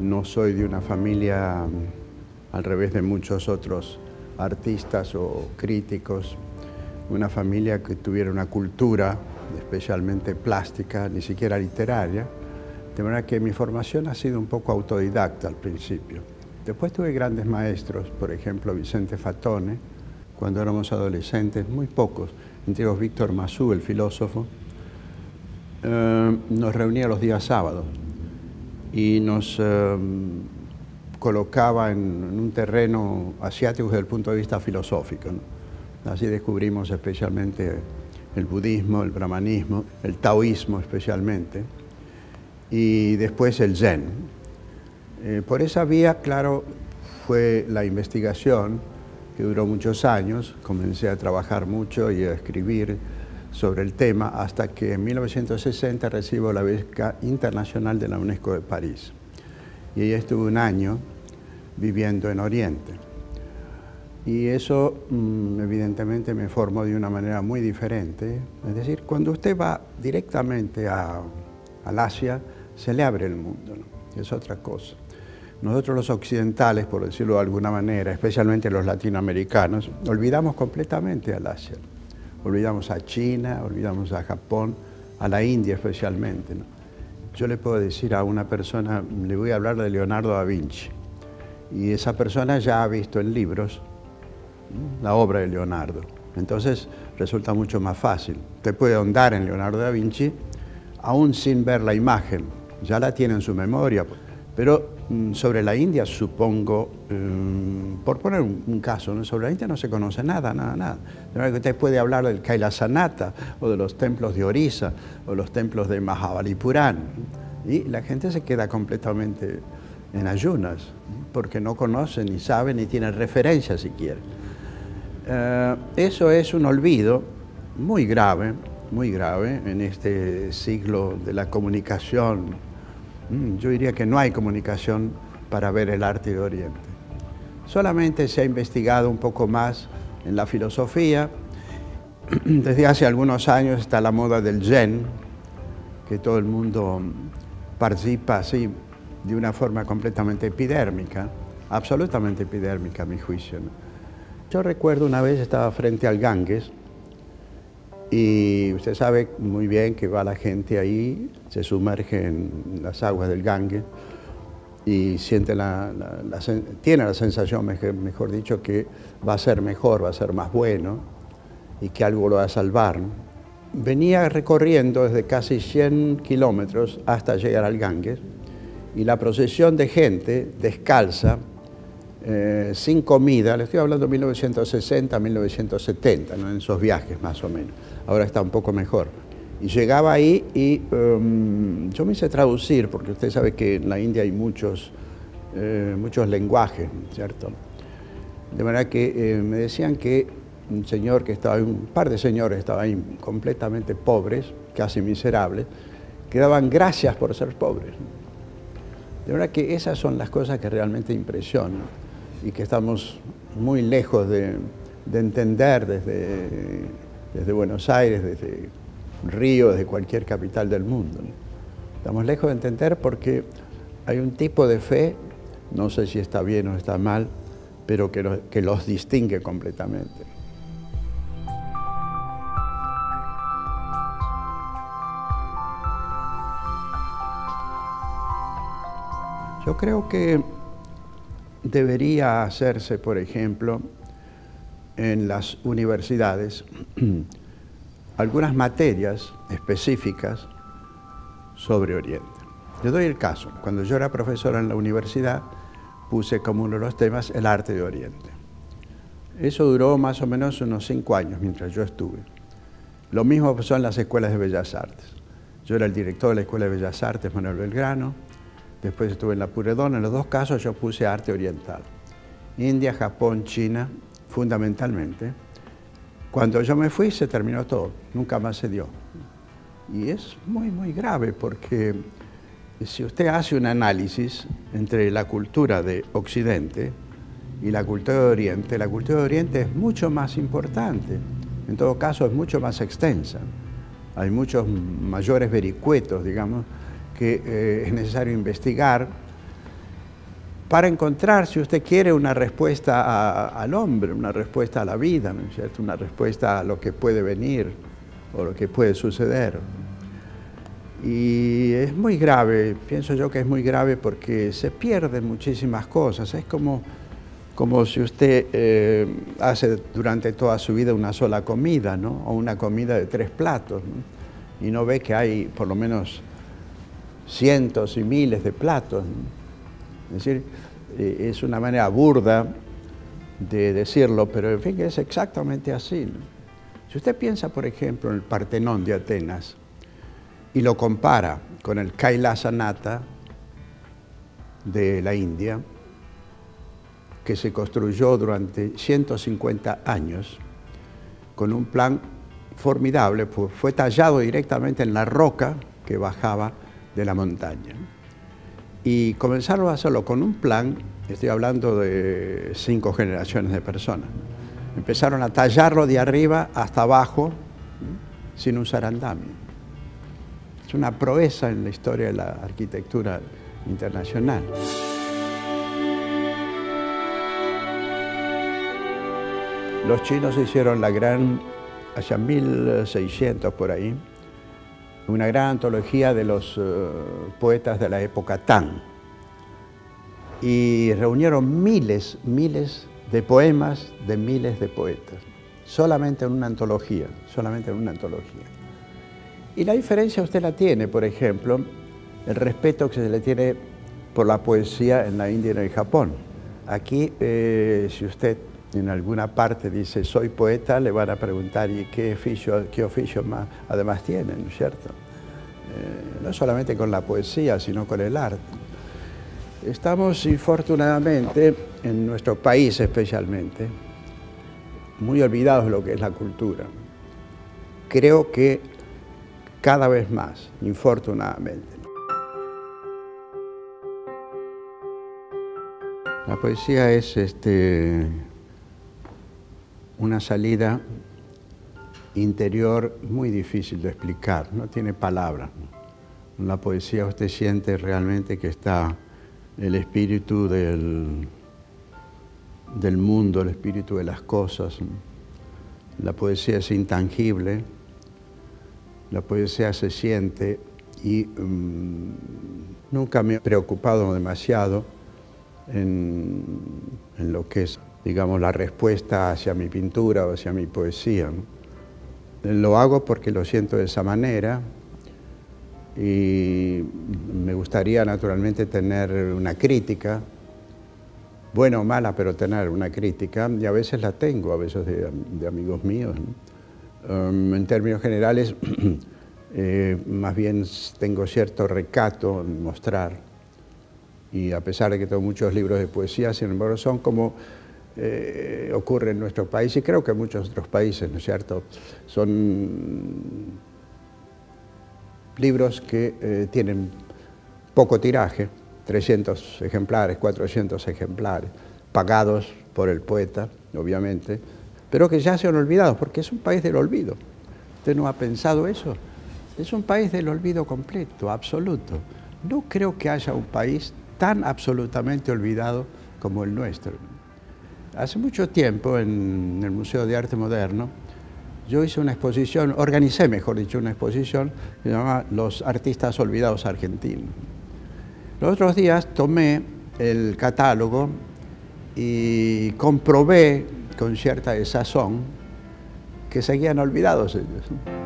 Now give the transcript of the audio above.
No soy de una familia, al revés de muchos otros artistas o críticos, una familia que tuviera una cultura, especialmente plástica, ni siquiera literaria, de manera que mi formación ha sido un poco autodidacta al principio. Después tuve grandes maestros, por ejemplo Vicente Fatone, cuando éramos adolescentes, muy pocos, entre ellos Víctor Masú, el filósofo, nos reunía los días sábados y nos colocaba en un terreno asiático desde el punto de vista filosófico, ¿no? Así descubrimos especialmente el budismo, el brahmanismo, el taoísmo especialmente, y después el zen. Por esa vía, claro, fue la investigación, que duró muchos años. Comencé a trabajar mucho y a escribir sobre el tema hasta que en 1960 recibo la beca internacional de la UNESCO de París. Y ahí estuve un año viviendo en Oriente. Y eso evidentemente me formó de una manera muy diferente. Es decir, cuando usted va directamente al Asia, se le abre el mundo, ¿no? Es otra cosa. Nosotros los occidentales, por decirlo de alguna manera, especialmente los latinoamericanos, olvidamos completamente al Asia. Olvidamos a China, olvidamos a Japón, a la India especialmente, ¿no? Yo le puedo decir a una persona, le voy a hablar de Leonardo da Vinci, y esa persona ya ha visto en libros la obra de Leonardo. Entonces resulta mucho más fácil. Usted puede ahondar en Leonardo da Vinci, aún sin ver la imagen, ya la tiene en su memoria. Pero sobre la India, supongo, por poner un caso, ¿no? Sobre la India no se conoce nada. De manera que usted puede hablar del Kailasanata, o de los templos de Orissa, o los templos de Mahabalipuram, y la gente se queda completamente en ayunas, porque no conoce, ni sabe, ni tiene referencia siquiera. Eso es un olvido muy grave en este siglo de la comunicación. Yo diría que no hay comunicación para ver el arte de Oriente. Solamente se ha investigado un poco más en la filosofía. Desde hace algunos años está la moda del Zen, que todo el mundo participa así de una forma completamente epidérmica, absolutamente epidérmica a mi juicio, ¿no? Yo recuerdo una vez estaba frente al Ganges y usted sabe muy bien que va la gente ahí, se sumerge en las aguas del Ganges y siente tiene la sensación, mejor dicho, que va a ser mejor, va a ser más bueno y que algo lo va a salvar, ¿no? Venía recorriendo desde casi 100 kilómetros hasta llegar al Ganges y la procesión de gente descalza, sin comida, le estoy hablando de 1960, 1970, ¿no? En esos viajes más o menos. Ahora está un poco mejor. Y llegaba ahí y yo me hice traducir, porque usted sabe que en la India hay muchos lenguajes, ¿cierto? De manera que me decían que un señor que estaba ahí, un par de señores estaban ahí completamente pobres, casi miserables, que daban gracias por ser pobres. De verdad que esas son las cosas que realmente impresionan y que estamos muy lejos de entender desde Buenos Aires, desde Río, desde cualquier capital del mundo, ¿no? Estamos lejos de entender porque hay un tipo de fe, no sé si está bien o está mal, pero que los distingue completamente. Yo creo que debería hacerse, por ejemplo, en las universidades, algunas materias específicas sobre Oriente. Le doy el caso. Cuando yo era profesor en la universidad, puse como uno de los temas el arte de Oriente. Eso duró más o menos unos 5 años mientras yo estuve. Lo mismo pasó en las escuelas de Bellas Artes. Yo era el director de la Escuela de Bellas Artes, Manuel Belgrano. Después estuve en la Puredón. En los dos casos yo puse arte oriental. India, Japón, China, fundamentalmente. Cuando yo me fui se terminó todo, nunca más se dio. Y es muy grave porque si usted hace un análisis entre la cultura de Occidente y la cultura de Oriente es mucho más importante. En todo caso es mucho más extensa. Hay muchos mayores vericuetos, digamos, que es necesario investigar para encontrar, si usted quiere, una respuesta al hombre, una respuesta a la vida, ¿no es cierto? Una respuesta a lo que puede venir o lo que puede suceder. Y es muy grave, pienso yo que es muy grave porque se pierden muchísimas cosas. Es como si usted hace durante toda su vida una sola comida, ¿no? O una comida de 3 platos, ¿no? Y no ve que hay por lo menos cientos y miles de platos, ¿no? Es decir, es una manera burda de decirlo, pero en fin, es exactamente así, ¿no? Si usted piensa, por ejemplo, en el Partenón de Atenas y lo compara con el Kailasanata de la India, que se construyó durante 150 años con un plan formidable, pues fue tallado directamente en la roca que bajaba de la montaña. Y comenzaron a hacerlo con un plan, estoy hablando de 5 generaciones de personas. Empezaron a tallarlo de arriba hasta abajo, sin usar andamio. Es una proeza en la historia de la arquitectura internacional. Los chinos hicieron hacia 1600 por ahí, una gran antología de los poetas de la época Tang. Y reunieron miles de poemas de miles de poetas, solamente en una antología, Y la diferencia usted la tiene, por ejemplo, el respeto que se le tiene por la poesía en la India y en el Japón. Aquí, si usted en alguna parte dice soy poeta, le van a preguntar ¿y qué oficio más además tiene, ¿no es cierto? No solamente con la poesía, sino con el arte. Estamos, infortunadamente, en nuestro país especialmente, muy olvidados de lo que es la cultura. Creo que cada vez más, infortunadamente. La poesía es una salida interior muy difícil de explicar, no tiene palabras. En la poesía usted siente realmente que está el espíritu del mundo, el espíritu de las cosas. La poesía es intangible, la poesía se siente y nunca me he preocupado demasiado en lo que es, digamos, la respuesta hacia mi pintura o hacia mi poesía, ¿no? Lo hago porque lo siento de esa manera y me gustaría naturalmente tener una crítica, buena o mala, pero tener una crítica, y a veces la tengo, a veces de amigos míos, ¿no? En términos generales, más bien tengo cierto recato en mostrar, y a pesar de que tengo muchos libros de poesía, sin embargo, son como ocurre en nuestro país y creo que en muchos otros países, ¿no es cierto? Son libros que tienen poco tiraje, 300 ejemplares, 400 ejemplares, pagados por el poeta, obviamente, pero que ya se han olvidado, porque es un país del olvido. ¿Usted no ha pensado eso? Es un país del olvido completo, absoluto. No creo que haya un país tan absolutamente olvidado como el nuestro. Hace mucho tiempo, en el Museo de Arte Moderno, yo hice una exposición, organicé, mejor dicho, una exposición que se llama Los Artistas Olvidados Argentinos. Los otros días tomé el catálogo y comprobé con cierta desazón que seguían olvidados ellos, ¿no?